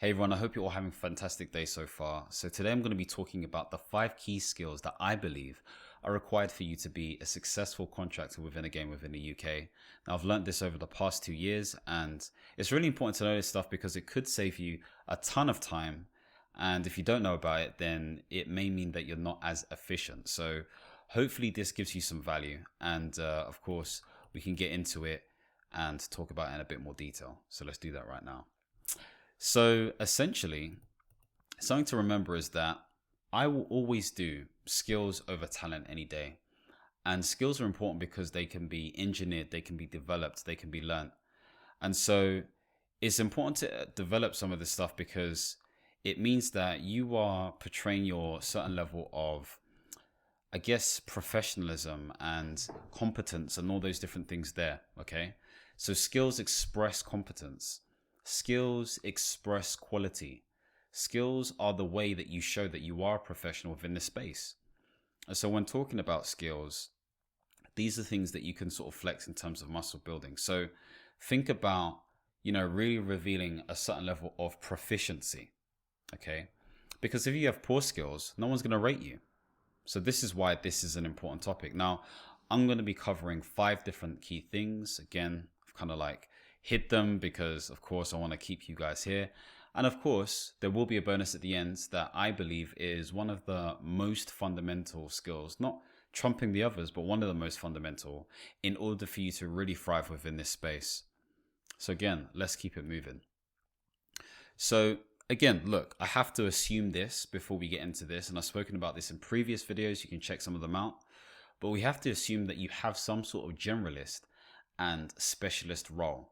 Hey everyone, I hope you're all having a fantastic day so far. So today I'm going to be talking about the 5 key skills that I believe are required for you to be a successful contractor within a game within the UK. Now I've learned this over the past 2 years, and it's really important to know this stuff because it could save you a ton of time. And if you don't know about it, then it may mean that you're not as efficient. So hopefully this gives you some value. And of course, we can get into it and talk about it in a bit more detail. So let's do that right now. So essentially, something to remember is that I will always do skills over talent any day. And skills are important because they can be engineered, they can be developed, they can be learnt. And so it's important to develop some of this stuff because it means that you are portraying your certain level of, I guess, professionalism and competence and all those different things there. Okay. So skills express competence. Skills express quality. Skills are the way that you show that you are a professional within this space. And so when talking about skills, these are things that you can sort of flex in terms of muscle building. So think about, really revealing a certain level of proficiency. Okay. Because if you have poor skills, no one's going to rate you. So this is why this is an important topic. Now, I'm going to be covering 5 different key things. Again, I've kind of like hit them because of course I want to keep you guys here, and of course there will be a bonus at the end that I believe is one of the most fundamental skills, not trumping the others, but one of the most fundamental in order for you to really thrive within this space. So again, let's keep it moving. So again, look, I have to assume this before we get into this, and I've spoken about this in previous videos, you can check some of them out, but we have to assume that you have some sort of generalist and specialist role.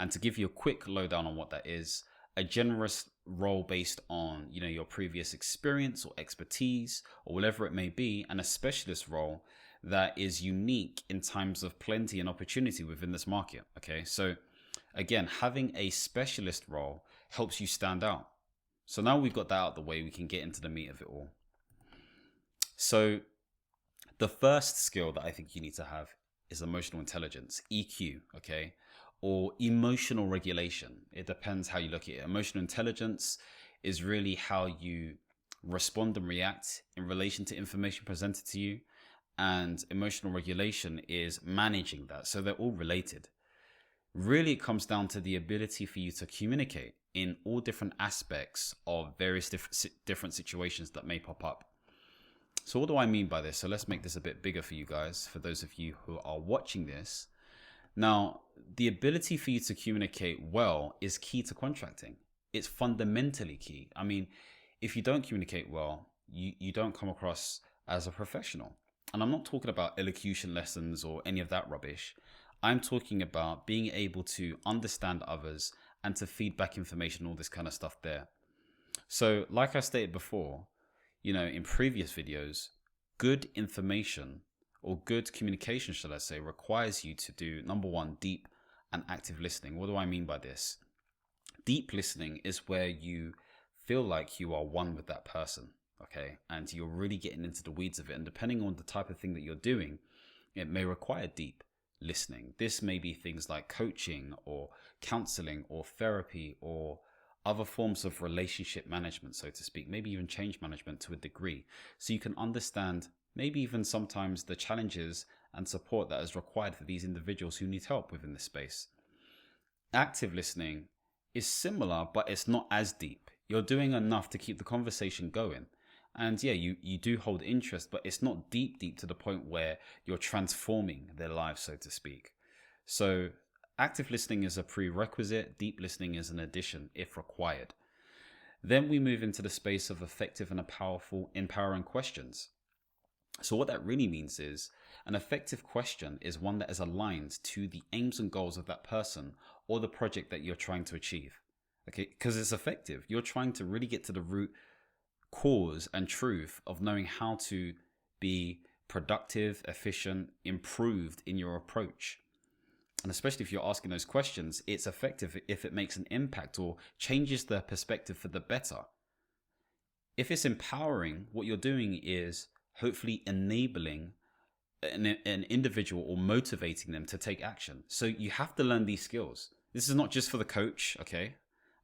And to give you a quick lowdown on what that is, a generous role based on, your previous experience or expertise or whatever it may be, and a specialist role that is unique in times of plenty and opportunity within this market. Okay. So again, having a specialist role helps you stand out. So now we've got that out of the way, we can get into the meat of it all. So the first skill that I think you need to have is emotional intelligence, EQ. Okay. Or emotional regulation. It depends how you look at it. Emotional intelligence is really how you respond and react in relation to information presented to you. And emotional regulation is managing that. So they're all related. Really, it comes down to the ability for you to communicate in all different aspects of various different situations that may pop up. So what do I mean by this? So let's make this a bit bigger for you guys, for those of you who are watching this. Now, the ability for you to communicate well is key to contracting. It's fundamentally key. I mean, if you don't communicate well, you don't come across as a professional. And I'm not talking about elocution lessons or any of that rubbish. I'm talking about being able to understand others and to feed back information, all this kind of stuff there. So like I stated before, in previous videos, good information or good communication, shall I say, requires you to do, number one, deep and active listening. What do I mean by this? Deep listening is where you feel like you are one with that person, okay? And you're really getting into the weeds of it. And depending on the type of thing that you're doing, it may require deep listening. This may be things like coaching or counseling or therapy or other forms of relationship management, so to speak, maybe even change management to a degree. So you can understand maybe even sometimes the challenges and support that is required for these individuals who need help within this space. Active listening is similar, but it's not as deep. You're doing enough to keep the conversation going. And yeah, you do hold interest, but it's not deep to the point where you're transforming their lives, so to speak. So active listening is a prerequisite. Deep listening is an addition if required. Then we move into the space of effective and empowering questions. So what that really means is an effective question is one that is aligned to the aims and goals of that person or the project that you're trying to achieve. Okay, because it's effective. You're trying to really get to the root cause and truth of knowing how to be productive, efficient, improved in your approach. And especially if you're asking those questions, it's effective if it makes an impact or changes the perspective for the better. If it's empowering, what you're doing is hopefully enabling an individual or motivating them to take action. So you have to learn these skills. This is not just for the coach, okay?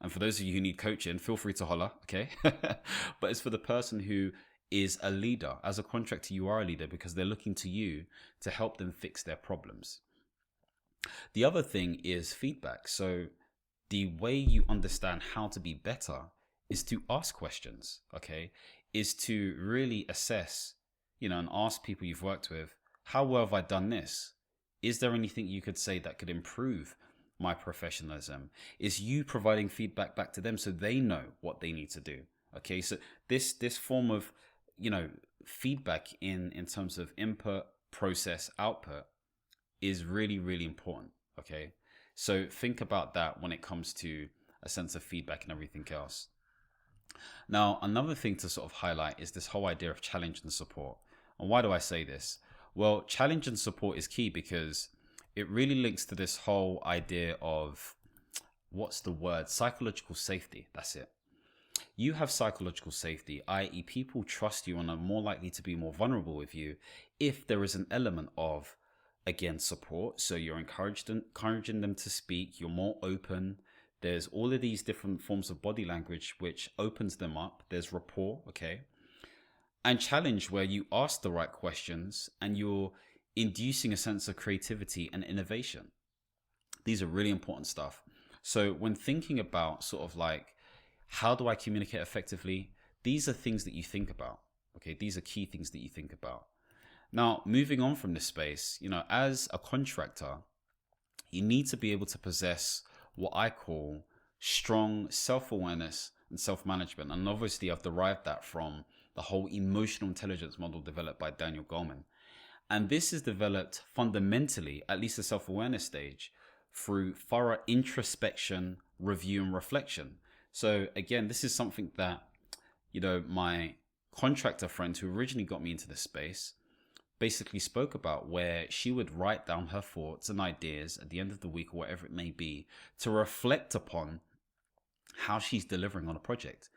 And for those of you who need coaching, feel free to holler, okay? But it's for the person who is a leader. As a contractor, you are a leader because they're looking to you to help them fix their problems. The other thing is feedback. So the way you understand how to be better is to ask questions, okay? Is to really assess, and ask people you've worked with, how well have I done this? Is there anything you could say that could improve my professionalism? Is you providing feedback back to them so they know what they need to do? Okay, so this form of, feedback in terms of input, process, output is really, really important. Okay, so think about that when it comes to a sense of feedback and everything else. Now, another thing to sort of highlight is this whole idea of challenge and support. And why do I say this? Well, challenge and support is key because it really links to this whole idea of, what's the word? Psychological safety. That's it. You have psychological safety, i.e. people trust you and are more likely to be more vulnerable with you if there is an element of, again, support. So you're encouraging them to speak. You're more open. There's all of these different forms of body language which opens them up. There's rapport, okay? And challenge, where you ask the right questions and you're inducing a sense of creativity and innovation. These are really important stuff. So when thinking about sort of like, how do I communicate effectively? These are things that you think about, okay? These are key things that you think about. Now, moving on from this space, as a contractor, you need to be able to possess what I call strong self-awareness and self-management. And obviously I've derived that from the whole emotional intelligence model developed by Daniel Goleman. And this is developed fundamentally, at least the self-awareness stage, through thorough introspection, review, and reflection. So again, this is something that, my contractor friend who originally got me into this space basically spoke about, where she would write down her thoughts and ideas at the end of the week or whatever it may be to reflect upon how she's delivering on a project.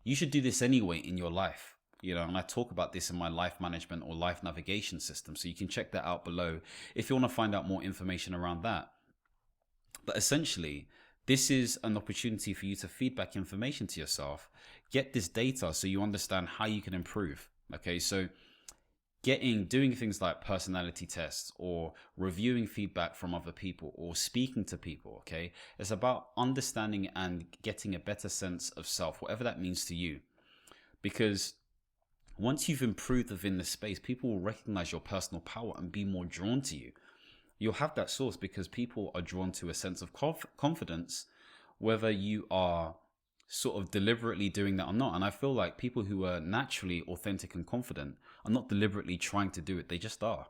You should do this anyway in your life, and I talk about this in my life management or life navigation system. So you can check that out below if you want to find out more information around that. But essentially, this is an opportunity for you to feedback information to yourself, get this data so you understand how you can improve. Okay, so doing things like personality tests or reviewing feedback from other people or speaking to people, okay? It's about understanding and getting a better sense of self, whatever that means to you. Because once you've improved within the space, people will recognize your personal power and be more drawn to you. You'll have that source because people are drawn to a sense of confidence, whether you are sort of deliberately doing that or not. And I feel like people who are naturally authentic and confident are not deliberately trying to do it. They just are,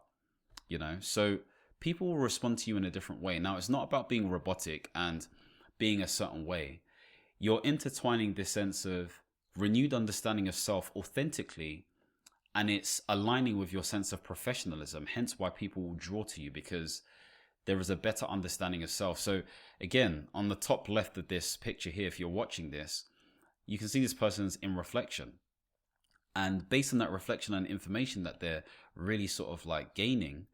so people will respond to you in a different way. Now, it's not about being robotic and being a certain way. You're intertwining this sense of renewed understanding of self authentically, and it's aligning with your sense of professionalism, hence why people will draw to you, because there is a better understanding of self. So again, on the top left of this picture here, if you're watching this, you can see this person's in reflection. And based on that reflection and information that they're really sort of like gaining,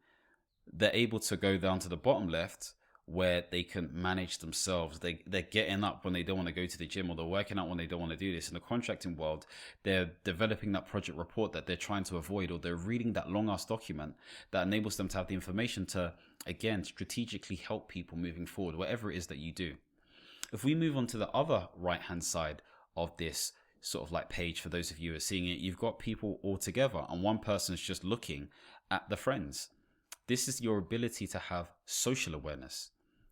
they're able to go down to the bottom left where they can manage themselves. They're getting up when they don't want to go to the gym, or they're working out when they don't want to do this. In the contracting world, they're developing that project report that they're trying to avoid, or they're reading that long ass document that enables them to have the information to, again, strategically help people moving forward, whatever it is that you do. If we move on to the other right hand side of this sort of like page, for those of you who are seeing it, you've got people all together and one person's just looking at the friends. This is your ability to have social awareness.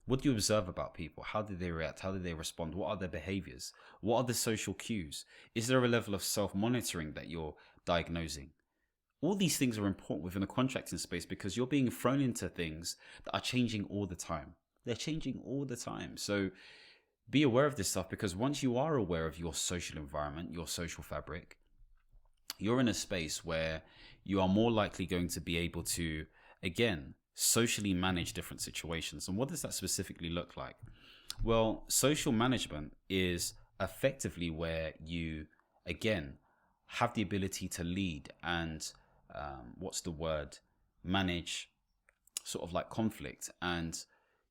What do you observe about people? How do they react? How do they respond? What are their behaviors? What are the social cues? Is there a level of self-monitoring that you're diagnosing? All these things are important within the contracting space because you're being thrown into things that are changing all the time. They're changing all the time. So be aware of this stuff, because once you are aware of your social environment, your social fabric, you're in a space where you are more likely going to be able to, again, socially manage different situations. And what does that specifically look like? Well, social management is effectively where you, again, have the ability to lead and manage sort of like conflict and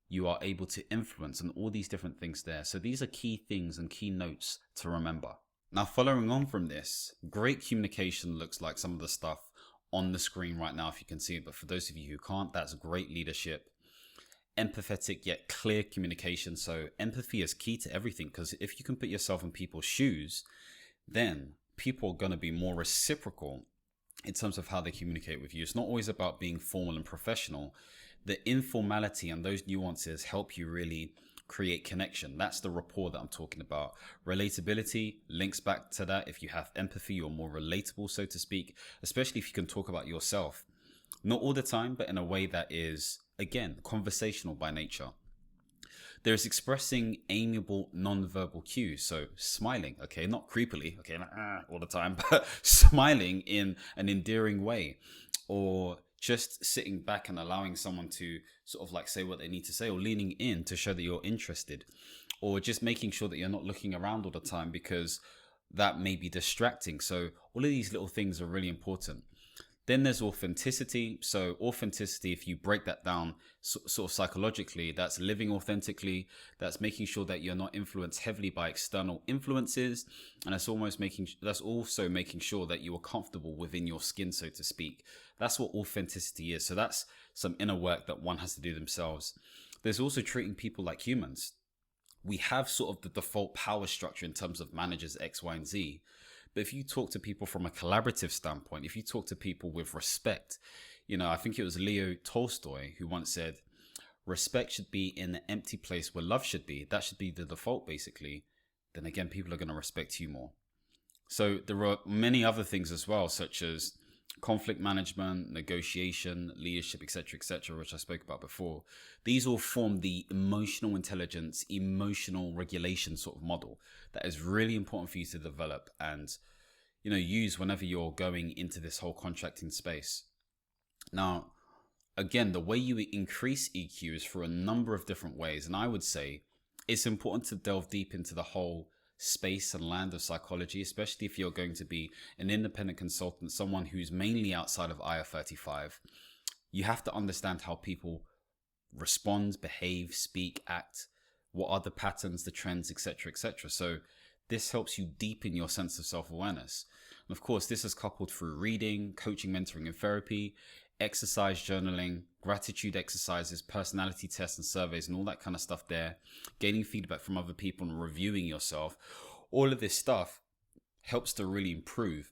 you are able to influence, and all these different things there. So these are key things and key notes to remember. Now, following on from this, great communication looks like some of the stuff on the screen right now, if you can see it. But for those of you who can't, that's great leadership. Empathetic yet clear communication. So empathy is key to everything, because if you can put yourself in people's shoes, then people are going to be more reciprocal in terms of how they communicate with you. It's not always about being formal and professional. The informality and those nuances help you really create connection. That's the rapport that I'm talking about. Relatability links back to that. If you have empathy, you're more relatable, so to speak, especially if you can talk about yourself. Not all the time, but in a way that is, again, conversational by nature. There's expressing amiable non-verbal cues. So smiling, okay, not creepily, okay, like, all the time, but smiling in an endearing way, or just sitting back and allowing someone to sort of like say what they need to say, or leaning in to show that you're interested, or just making sure that you're not looking around all the time, because that may be distracting. So all of these little things are really important. Then there's authenticity. So authenticity, if you break that down sort of psychologically, that's living authentically. That's making sure that you're not influenced heavily by external influences. And that's also making sure that you are comfortable within your skin, so to speak. That's what authenticity is. So that's some inner work that one has to do themselves. There's also treating people like humans. We have sort of the default power structure in terms of managers X, Y, and Z. But if you talk to people from a collaborative standpoint, if you talk to people with respect, I think it was Leo Tolstoy who once said, respect should be in the empty place where love should be. That should be the default, basically. Then again, people are going to respect you more. So there are many other things as well, such as conflict management, negotiation, leadership, etc., which I spoke about before. These all form the emotional intelligence, emotional regulation sort of model that is really important for you to develop and, use whenever you're going into this whole contracting space. Now, again, the way you increase EQ is through a number of different ways. And I would say it's important to delve deep into the whole space and land of psychology, especially if you're going to be an independent consultant, someone who's mainly outside of IR35. You have to understand how people respond, behave, speak, act, what are the patterns, the trends, etc. So this helps you deepen your sense of self-awareness. And of course, this is coupled through reading, coaching, mentoring, and therapy, exercise, journaling, gratitude exercises, personality tests and surveys, and all that kind of stuff there, gaining feedback from other people and reviewing yourself. All of this stuff helps to really improve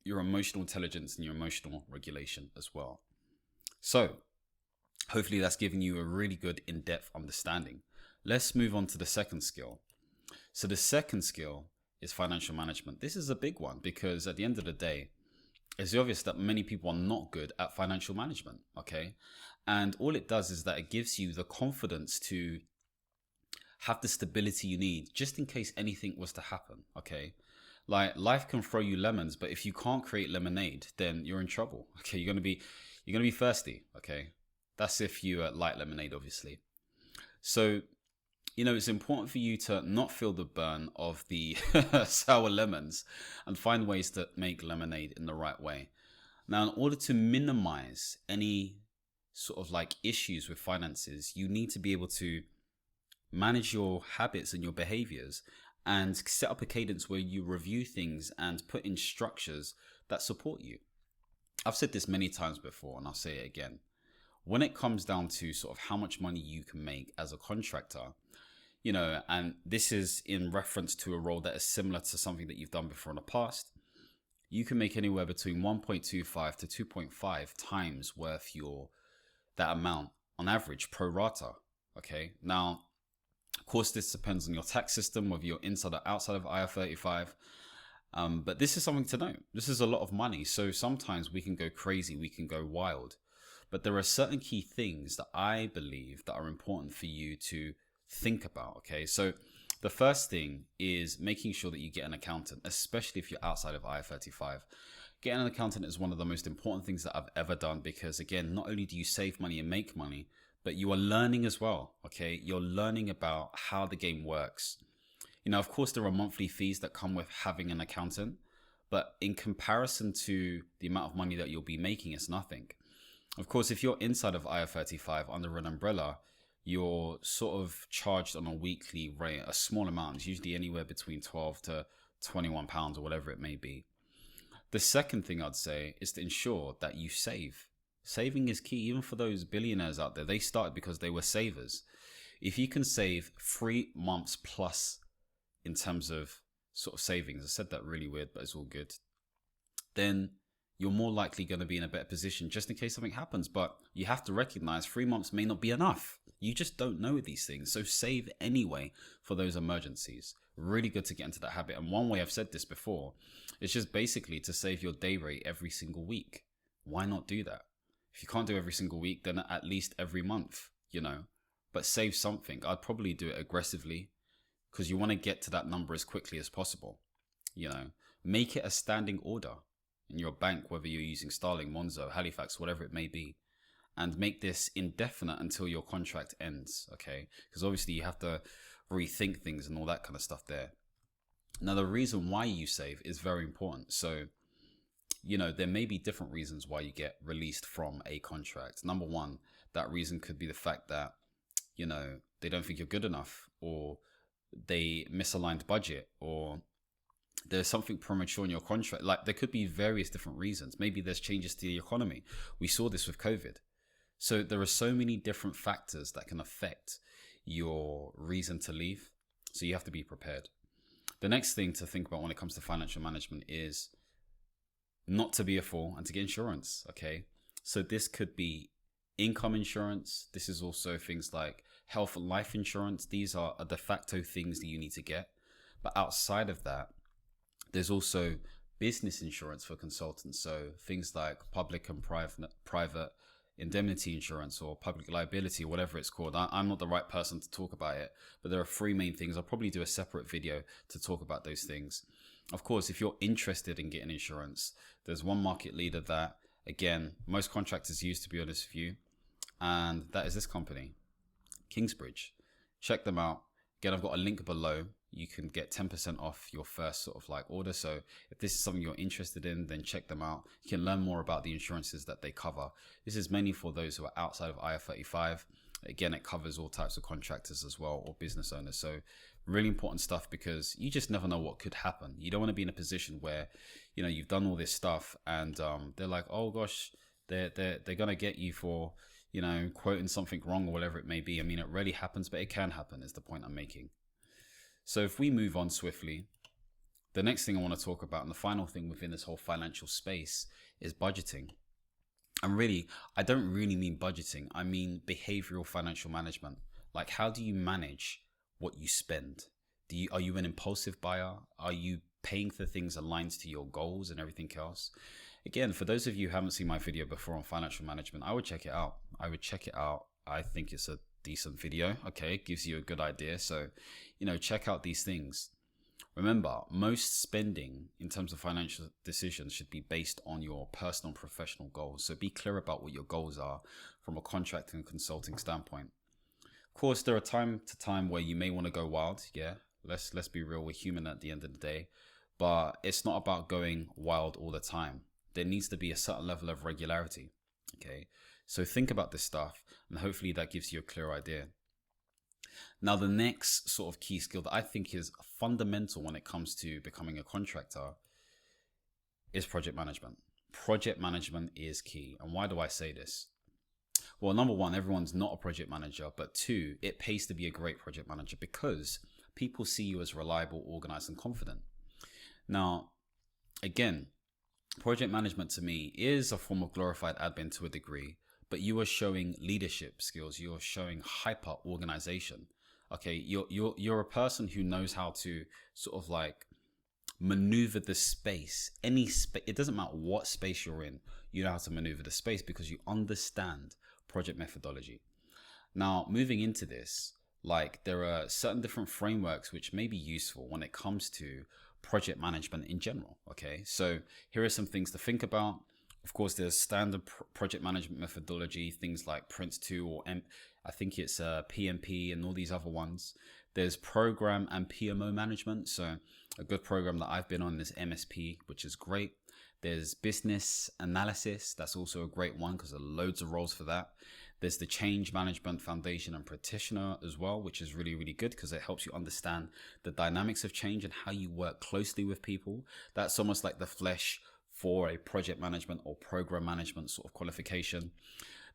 your emotional intelligence and your emotional regulation as well. So hopefully that's giving you a really good in-depth understanding. Let's move on to the second skill. So the second skill is financial management. This is a big one because at the end of the day, it's obvious that many people are not good at financial management, okay? And all it does is that it gives you the confidence to have the stability you need just in case anything was to happen, okay? Like life can throw you lemons, but if you can't create lemonade, then you're in trouble, okay? You're gonna be thirsty, okay? That's if you like lemonade, obviously. So, it's important for you to not feel the burn of the sour lemons and find ways to make lemonade in the right way. Now, in order to minimize any sort of like issues with finances, you need to be able to manage your habits and your behaviors and set up a cadence where you review things and put in structures that support you. I've said this many times before and I'll say it again. When it comes down to sort of how much money you can make as a contractor, and this is in reference to a role that is similar to something that you've done before in the past, you can make anywhere between 1.25 to 2.5 times worth that amount on average pro rata. Okay. Now, of course, this depends on your tax system, whether you're inside or outside of IR35. But this is something to note. This is a lot of money. So sometimes we can go crazy. We can go wild. But there are certain key things that I believe that are important for you to think about. Okay, so the first thing is making sure that you get an accountant, especially if you're outside of IR35. Getting an accountant is one of the most important things that I've ever done because, again, not only do you save money and make money, but you are learning as well. Okay, you're learning about how the game works. Of course, there are monthly fees that come with having an accountant, but in comparison to the amount of money that you'll be making, it's nothing. Of course, if you're inside of IR35 under an umbrella, you're sort of charged on a weekly rate, a small amount. It's usually anywhere between 12 to 21 pounds or whatever it may be. The second thing I'd say is to ensure that you save. Saving is key, even for those billionaires out there. They started because they were savers. If you can save 3 months plus in terms of sort of savings, I said that really weird, but it's all good, then you're more likely going to be in a better position just in case something happens. But you have to recognize 3 months may not be enough. You just don't know these things. So save anyway for those emergencies. Really good to get into that habit. And one way, I've said this before, it's just basically to save your day rate every single week. Why not do that? If you can't do every single week, then at least every month, but save something. I'd probably do it aggressively because you want to get to that number as quickly as possible. Make it a standing order in your bank, whether you're using Starling, Monzo, Halifax, whatever it may be, and make this indefinite until your contract ends. Okay, because obviously you have to rethink things and all that kind of stuff there. Now, the reason why you save is very important. So, there may be different reasons why you get released from a contract. Number one, that reason could be the fact that, they don't think you're good enough, or they misaligned budget, or there's something premature in your contract. Like, there could be various different reasons. Maybe there's changes to the economy. We saw this with COVID. So there are so many different factors that can affect your reason to leave. So you have to be prepared. The next thing to think about when it comes to financial management is not to be a fool and to get insurance. Okay. So this could be income insurance. This is also things like health and life insurance. These are de facto things that you need to get. But outside of that, there's also business insurance for consultants. So things like public and private indemnity insurance, or public liability, whatever it's called. I'm not the right person to talk about it, but there are 3 main things. I'll probably do a separate video to talk about those things. Of course, if you're interested in getting insurance, there's one market leader that, again, most contractors use, to be honest with you, and that is this company, Kingsbridge. Check them out. Again, I've got a link below. You can get 10% off your first sort of like order. So if this is something you're interested in, then check them out. You can learn more about the insurances that they cover. This is mainly for those who are outside of IR35. Again, it covers all types of contractors as well, or business owners. So really important stuff, because you just never know what could happen. You don't want to be in a position where, you've done all this stuff and they're like, oh gosh, they're going to get you for, quoting something wrong or whatever it may be. I mean, it rarely happens, but it can happen, is the point I'm making. So if we move on swiftly, the next thing I want to talk about, and the final thing within this whole financial space, is budgeting. And really, I don't really mean budgeting. I mean behavioral financial management. Like, how do you manage what you spend? Are you an impulsive buyer? Are you paying for things aligned to your goals and everything else? Again, for those of you who haven't seen my video before on financial management, I would check it out. I think it's a decent video. Okay, it gives you a good idea. So, check out these things. Remember, most spending in terms of financial decisions should be based on your personal and professional goals. So be clear about what your goals are from a contracting and consulting standpoint. Of course, there are time to time where you may want to go wild. Yeah, let's be real. We're human at the end of the day, but it's not about going wild all the time. There needs to be a certain level of regularity. Okay, so think about this stuff, and hopefully that gives you a clear idea. Now, the next sort of key skill that I think is fundamental when it comes to becoming a contractor is project management. Project management is key. And why do I say this? Well, number one, everyone's not a project manager, but 2, it pays to be a great project manager because people see you as reliable, organized, and confident. Now, again, project management to me is a form of glorified admin to a degree, but you are showing leadership skills. You're showing hyper organization. Okay, you're a person who knows how to sort of like maneuver the space. Any space, it doesn't matter what space you're in. You know how to maneuver the space because you understand project methodology. Now, moving into this, like, there are certain different frameworks which may be useful when it comes to project management in general. Okay, so here are some things to think about. Of course, there's standard project management methodology, things like Prince2 or I think it's PMP and all these other ones. There's program and PMO management. So a good program that I've been on is MSP, which is great. There's business analysis. That's also a great one because there are loads of roles for that. There's the change management foundation and practitioner as well, which is really, really good because it helps you understand the dynamics of change and how you work closely with people. That's almost like the flesh for a project management or program management sort of qualification.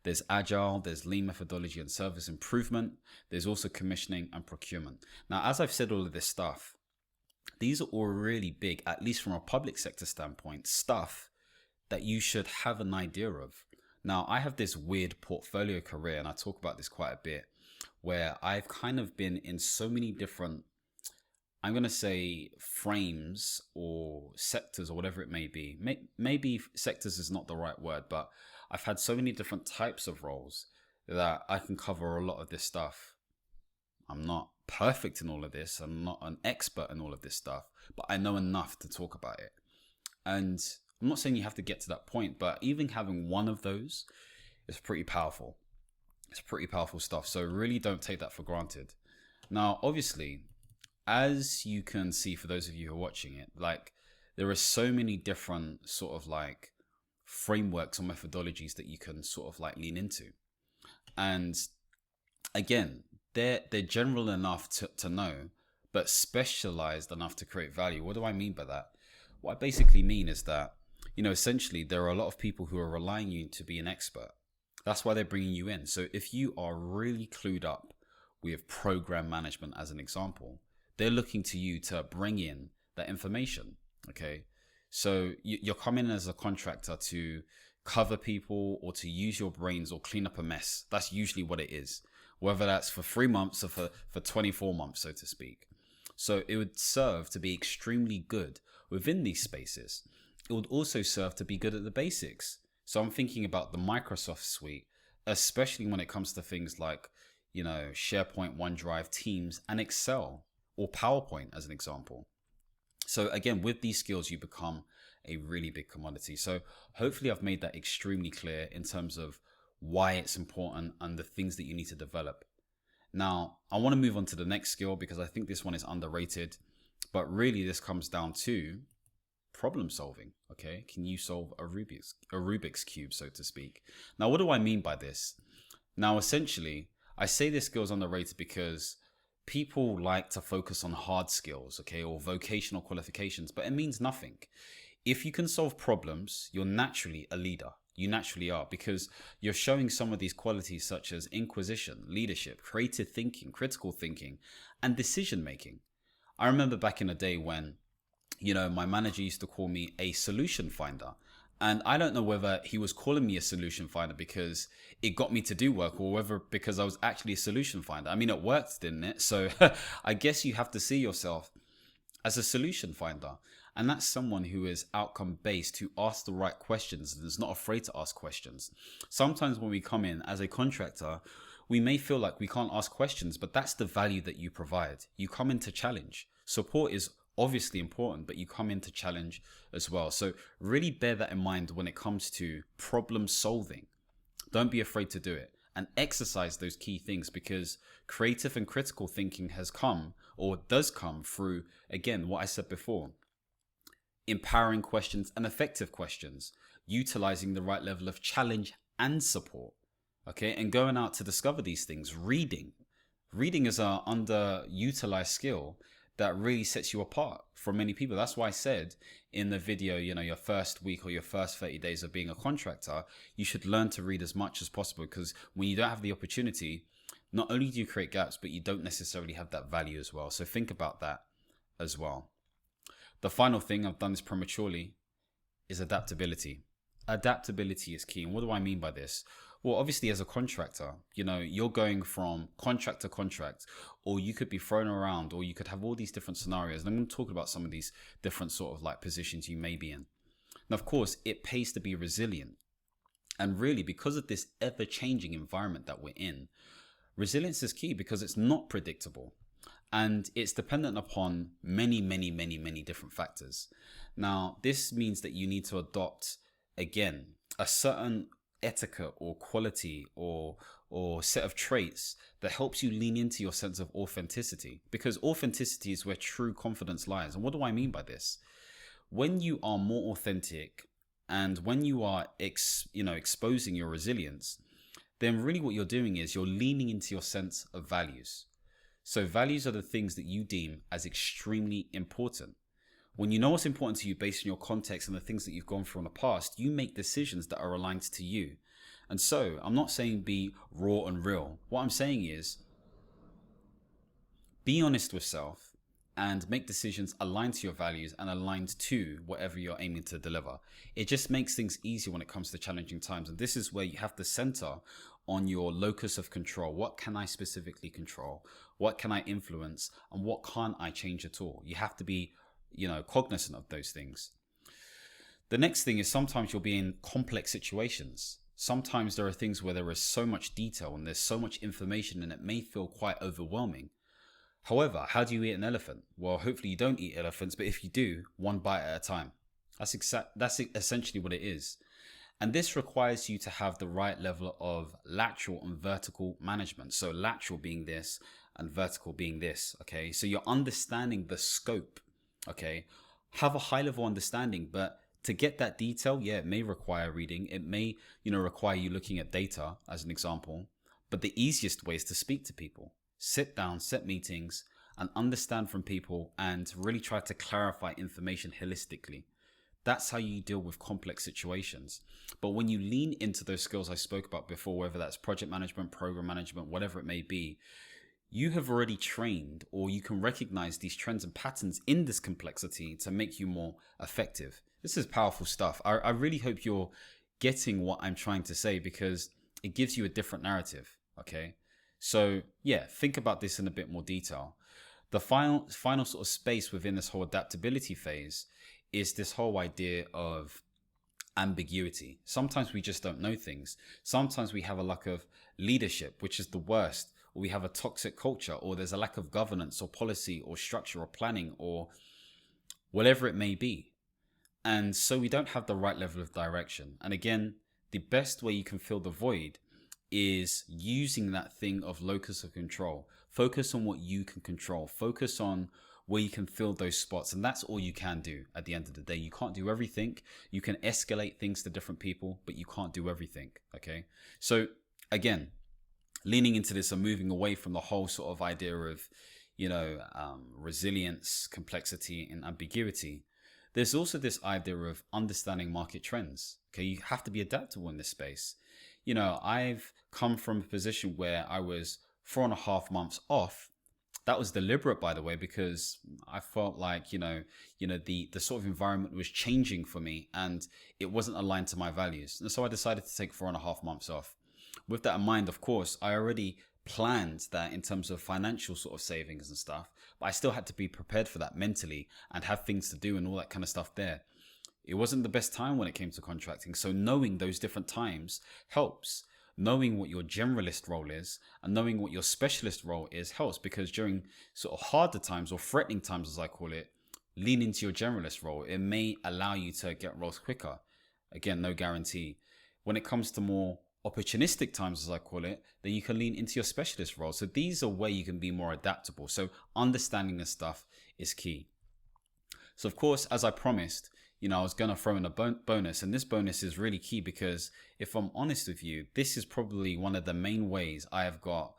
There's agile, there's lean methodology and service improvement. There's also commissioning and procurement. Now, as I've said all of this stuff, these are all really big, at least from a public sector standpoint, stuff that you should have an idea of. Now, I have this weird portfolio career, and I talk about this quite a bit, where I've kind of been in so many different, I'm going to say, frames or sectors or whatever it may be. Maybe sectors is not the right word, but I've had so many different types of roles that I can cover a lot of this stuff. I'm not perfect in all of this. I'm not an expert in all of this stuff, but I know enough to talk about it. And I'm not saying you have to get to that point, but even having one of those is pretty powerful. It's pretty powerful stuff. So really don't take that for granted. Now, obviously, as you can see, for those of you who are watching it, like there are so many different sort of like frameworks or methodologies that you can sort of like lean into. And again, they're general enough to know, but specialized enough to create value. What do I mean by that? What I basically mean is that, essentially there are a lot of people who are relying on you to be an expert. That's why they're bringing you in. So if you are really clued up with program management, as an example, they're looking to you to bring in that information. Okay. So you're coming in as a contractor to cover people or to use your brains or clean up a mess. That's usually what it is, whether that's for 3 months or for 24 months, so to speak. So it would serve to be extremely good within these spaces. It would also serve to be good at the basics. So I'm thinking about the Microsoft suite, especially when it comes to things like, SharePoint, OneDrive, Teams, and Excel, or PowerPoint as an example. So again, with these skills, you become a really big commodity. So hopefully I've made that extremely clear in terms of why it's important and the things that you need to develop. Now, I want to move on to the next skill because I think this one is underrated, but really this comes down to problem solving. Okay, can you solve a Rubik's cube, so to speak? Now, what do I mean by this? Now, essentially, I say this skill is underrated because people like to focus on hard skills, okay, or vocational qualifications, but it means nothing. If you can solve problems, you're naturally a leader. You naturally are, because you're showing some of these qualities such as inquisition, leadership, creative thinking, critical thinking, and decision making. I remember back in the day when, my manager used to call me a solution finder. And I don't know whether he was calling me a solution finder because it got me to do work, or whether because I was actually a solution finder. I mean, it worked, didn't it? So I guess you have to see yourself as a solution finder. And that's someone who is outcome based, who asks the right questions and is not afraid to ask questions. Sometimes when we come in as a contractor, we may feel like we can't ask questions, but that's the value that you provide. You come in to challenge. Support is obviously important, but you come in to challenge as well. So really bear that in mind when it comes to problem solving. Don't be afraid to do it and exercise those key things, because creative and critical thinking has come, or does come, through, again, what I said before, empowering questions and effective questions, utilizing the right level of challenge and support. Okay, and going out to discover these things. Reading is an underutilized skill that really sets you apart from many people. That's why I said in the video, your first week or your first 30 days of being a contractor, you should learn to read as much as possible, because when you don't have the opportunity, not only do you create gaps, but you don't necessarily have that value as well. So think about that as well. The final thing, I've done this prematurely, is adaptability. Adaptability is key. And what do I mean by this? Well, obviously, as a contractor, you're going from contract to contract, or you could be thrown around, or you could have all these different scenarios. And I'm going to talk about some of these different sort of like positions you may be in. And of course, it pays to be resilient. And really, because of this ever-changing environment that we're in, resilience is key, because it's not predictable. And it's dependent upon many, many, many, many different factors. Now, this means that you need to adopt, again, a certain etiquette or quality or set of traits that helps you lean into your sense of authenticity, because authenticity is where true confidence lies. And what do I mean by this? When you are more authentic, and when you are exposing your resilience, then really what you're doing is you're leaning into your sense of values. So values are the things that you deem as extremely important. When you know what's important to you based on your context and the things that you've gone through in the past, you make decisions that are aligned to you. And so I'm not saying be raw and real. What I'm saying is be honest with self and make decisions aligned to your values and aligned to whatever you're aiming to deliver. It just makes things easier when it comes to challenging times. And this is where you have to center on your locus of control. What can I specifically control? What can I influence? And what can't I change at all? You have to be, cognizant of those things. The next thing is sometimes you'll be in complex situations. Sometimes there are things where there is so much detail and there's so much information and it may feel quite overwhelming. However, how do you eat an elephant? Well, hopefully you don't eat elephants, but if you do, one bite at a time. That's essentially what it is. And this requires you to have the right level of lateral and vertical management. So lateral being this and vertical being this, okay? So you're understanding the scope, okay? Have a high level understanding, but to get that detail, yeah, it may require reading. It may, require you looking at data as an example. But the easiest way is to speak to people. Sit down, set meetings, and understand from people and really try to clarify information holistically. That's how you deal with complex situations. But when you lean into those skills I spoke about before, whether that's project management, program management, whatever it may be, you have already trained, or you can recognize these trends and patterns in this complexity to make you more effective. This is powerful stuff. I really hope you're getting what I'm trying to say, because it gives you a different narrative, okay? So yeah, think about this in a bit more detail. The final sort of space within this whole adaptability phase is this whole idea of ambiguity. Sometimes we just don't know things. Sometimes we have a lack of leadership, which is the worst, or we have a toxic culture, or there's a lack of governance or policy or structure or planning or whatever it may be. And so we don't have the right level of direction. And again, the best way you can fill the void is using that thing of locus of control. Focus on what you can control. Focus on where you can fill those spots. And that's all you can do at the end of the day. You can't do everything. You can escalate things to different people, but you can't do everything. Okay. So again, leaning into this and moving away from the whole sort of idea of, resilience, complexity, and ambiguity. There's also this idea of understanding market trends. Okay. You have to be adaptable in this space. I've come from a position where I was 4.5 months off. That was deliberate, by the way, because I felt like, the sort of environment was changing for me and it wasn't aligned to my values. And so I decided to take 4.5 months off. With that in mind, of course, I already planned that in terms of financial sort of savings and stuff, but I still had to be prepared for that mentally and have things to do and all that kind of stuff there. It wasn't the best time when it came to contracting. So knowing those different times helps. Knowing what your generalist role is and knowing what your specialist role is helps, because during sort of harder times or threatening times, as I call it, lean into your generalist role. It may allow you to get roles quicker. Again, no guarantee. When it comes to more opportunistic times, as I call it, then you can lean into your specialist role. So these are where you can be more adaptable. So understanding this stuff is key. So of course, as I promised, I was going to throw in a bonus, and this bonus is really key because if I'm honest with you, this is probably one of the main ways I have got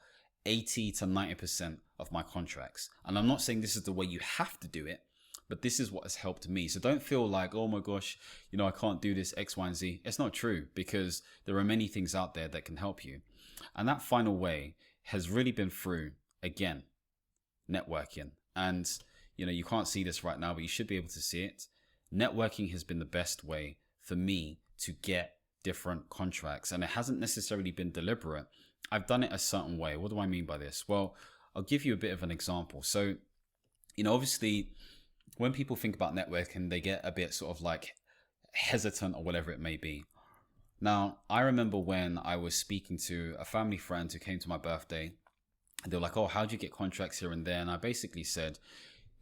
80 to 90% of my contracts. And I'm not saying this is the way you have to do it, but this is what has helped me. So don't feel like, oh my gosh, I can't do this X, Y, and Z. It's not true, because there are many things out there that can help you. And that final way has really been through, again, networking. And, you can't see this right now, but you should be able to see it. Networking has been the best way for me to get different contracts, and it hasn't necessarily been deliberate. I've done it a certain way. What do I mean by this? Well, I'll give you a bit of an example. So, obviously when people think about networking, they get a bit sort of like hesitant or whatever it may be. Now, I remember when I was speaking to a family friend who came to my birthday, and they were like, oh, how'd you get contracts here and there? And I basically said,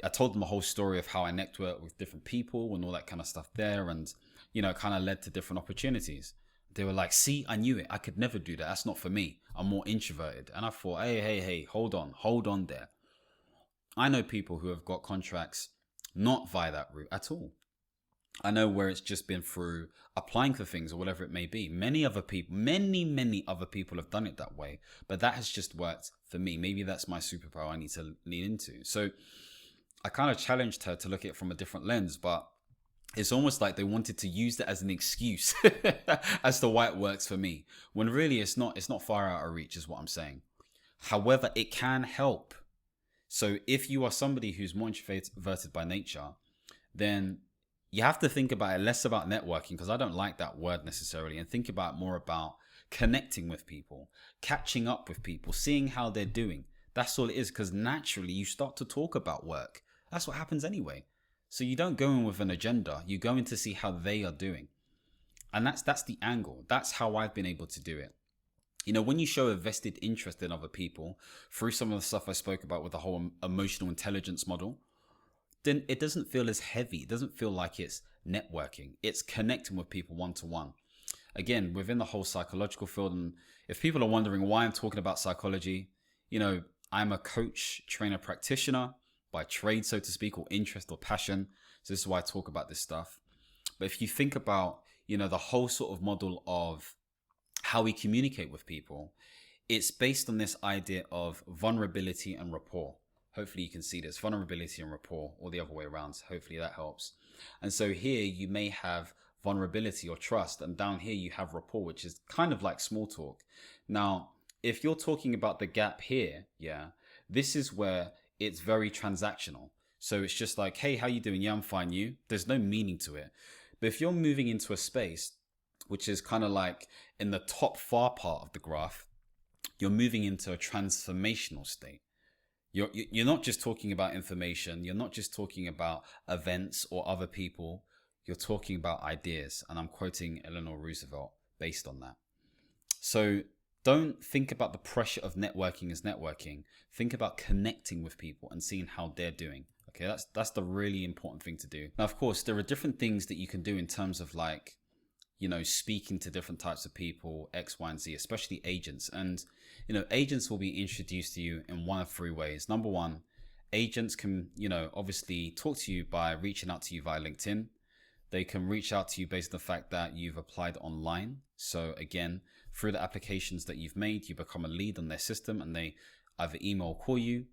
I told them a whole story of how I networked with different people and all that kind of stuff there, and kind of led to different opportunities. They were like, see, I knew it. I could never do that. That's not for me. I'm more introverted. And I thought, hey, hold on there. I know people who have got contracts not via that route at all. I know where it's just been through applying for things or whatever it may be. Many other people, many other people have done it that way, but that has just worked for me. Maybe that's my superpower I need to lean into. So I kind of challenged her to look at it from a different lens, but it's almost like they wanted to use that as an excuse as to why it works for me, when really it's not far out of reach, is what I'm saying. However, it can help. So if you are somebody who's more introverted by nature, then you have to think about it less about networking, because I don't like that word necessarily, and think about more about connecting with people, catching up with people, seeing how they're doing. That's all it is, because naturally you start to talk about work. That's what happens anyway. So you don't go in with an agenda, you go in to see how they are doing. And that's the angle. That's how I've been able to do it. You know, when you show a vested interest in other people through some of the stuff I spoke about with the whole emotional intelligence model, then it doesn't feel as heavy. It doesn't feel like it's networking. It's connecting with people one-to-one. Again, within the whole psychological field, and if people are wondering why I'm talking about psychology, you know, I'm a coach, trainer, practitioner by trade, so to speak, or interest or passion. So this is why I talk about this stuff. But if you think about, you know, the whole sort of model of how we communicate with people, it's based on this idea of vulnerability and rapport. Hopefully you can see this, vulnerability and rapport, or the other way around. Hopefully that helps. And so here you may have vulnerability or trust, and down here you have rapport, which is kind of like small talk. Now, if you're talking about the gap here, this is where it's very transactional. So it's just like, hey, how you doing? Yeah, I'm fine. You? There's no meaning to it. But if you're moving into a space which is kind of like in the top far part of the graph, you're moving into a transformational state. You're not just talking about information. You're not just talking about events or other people. You're talking about ideas. And I'm quoting Eleanor Roosevelt based on that. So don't think about the pressure of networking as networking. Think about connecting with people and seeing how they're doing. Okay, that's the really important thing to do. Now, of course, there are different things that you can do in terms of, like, you know, speaking to different types of people, X, Y, and Z, especially agents. And, you know, agents will be introduced to you in one of three ways. Number one, agents can, you know, obviously talk to you by reaching out to you via LinkedIn. They can reach out to you based on the fact that you've applied online. So again, through the applications that you've made, you become a lead on their system, and they either email or call you.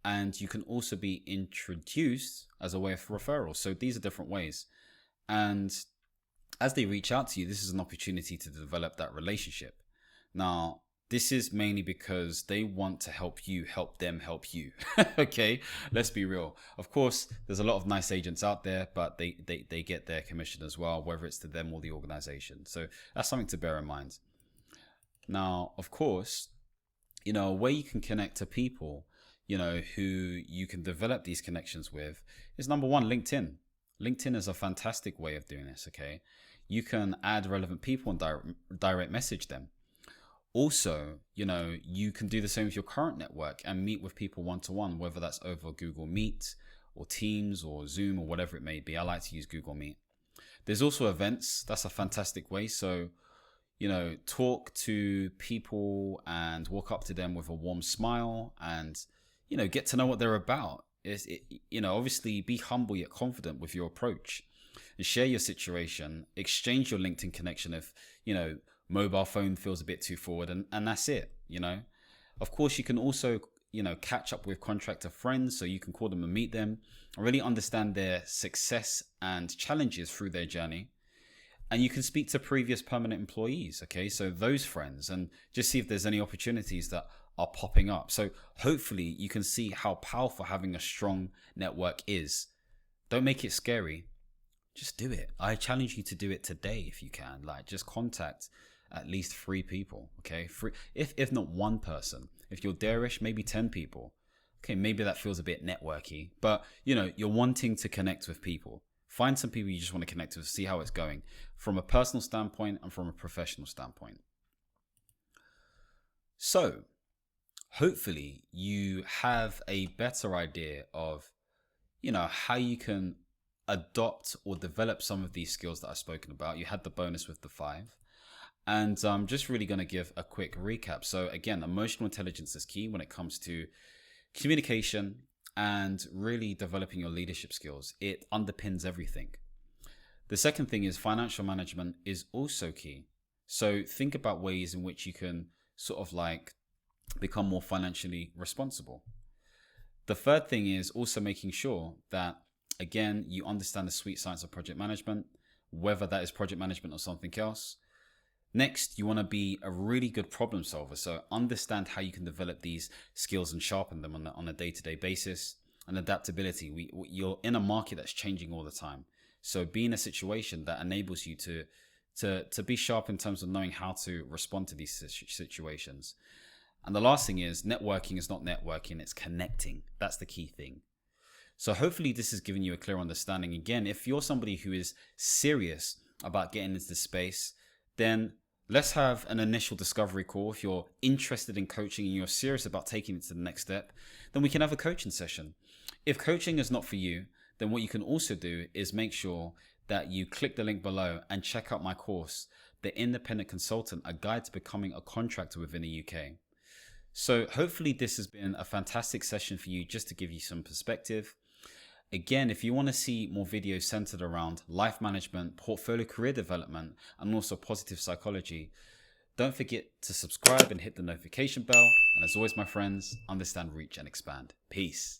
And you can also be introduced as a way of referral. So these are different ways. And as they reach out to you, this is an opportunity to develop that relationship. Now, this is mainly because they want to help you, help them help you. Okay, let's be real. Of course, there's a lot of nice agents out there, but they get their commission as well, whether it's to them or the organization. So that's something to bear in mind. Now, of course, you know, a way you can connect to people, you know, who you can develop these connections with is, number one, LinkedIn. LinkedIn is a fantastic way of doing this, okay? You can add relevant people and direct message them. Also, you know, you can do the same with your current network and meet with people one-to-one, whether that's over Google Meet or Teams or Zoom or whatever it may be. I like to use Google Meet. There's also events. That's a fantastic way. So, you know, talk to people and walk up to them with a warm smile and, you know, get to know what they're about. You know, obviously be humble yet confident with your approach, and share your situation, exchange your LinkedIn connection if, you know, mobile phone feels a bit too forward, and that's it, you know. Of course, you can also, you know, catch up with contractor friends, so you can call them and meet them and really understand their success and challenges through their journey. And you can speak to previous permanent employees, okay, so those friends, and just see if there's any opportunities that are popping up. So hopefully you can see how powerful having a strong network is. Don't make it scary. Just do it. I challenge you to do it today if you can. Like, just contact at least 3 people, okay? If not one person. If you're darish, maybe 10 people. Okay, maybe that feels a bit networky, but, you know, you're wanting to connect with people. Find some people you just want to connect with, see how it's going from a personal standpoint and from a professional standpoint. So, hopefully you have a better idea of, you know, how you can adopt or develop some of these skills that I've spoken about. You had the bonus with the 5. And I'm just really going to give a quick recap. So again, emotional intelligence is key when it comes to communication and really developing your leadership skills. It underpins everything. The second thing is financial management is also key. So think about ways in which you can sort of like become more financially responsible. The third thing is also making sure that, again, you understand the sweet science of project management, whether that is project management or something else. Next, you want to be a really good problem solver. So understand how you can develop these skills and sharpen them on a day-to-day basis. And adaptability. You're in a market that's changing all the time. So be in a situation that enables you to be sharp in terms of knowing how to respond to these situations. And the last thing is networking is not networking, it's connecting. That's the key thing. So hopefully this has given you a clear understanding. Again, if you're somebody who is serious about getting into this space, then let's have an initial discovery call. If you're interested in coaching and you're serious about taking it to the next step, then we can have a coaching session. If coaching is not for you, then what you can also do is make sure that you click the link below and check out my course, The Independent Consultant, a guide to becoming a contractor within the UK. So hopefully this has been a fantastic session for you, just to give you some perspective. Again, if you want to see more videos centered around life management, portfolio career development, and also positive psychology, don't forget to subscribe and hit the notification bell. And as always, my friends, understand, reach, and expand. Peace.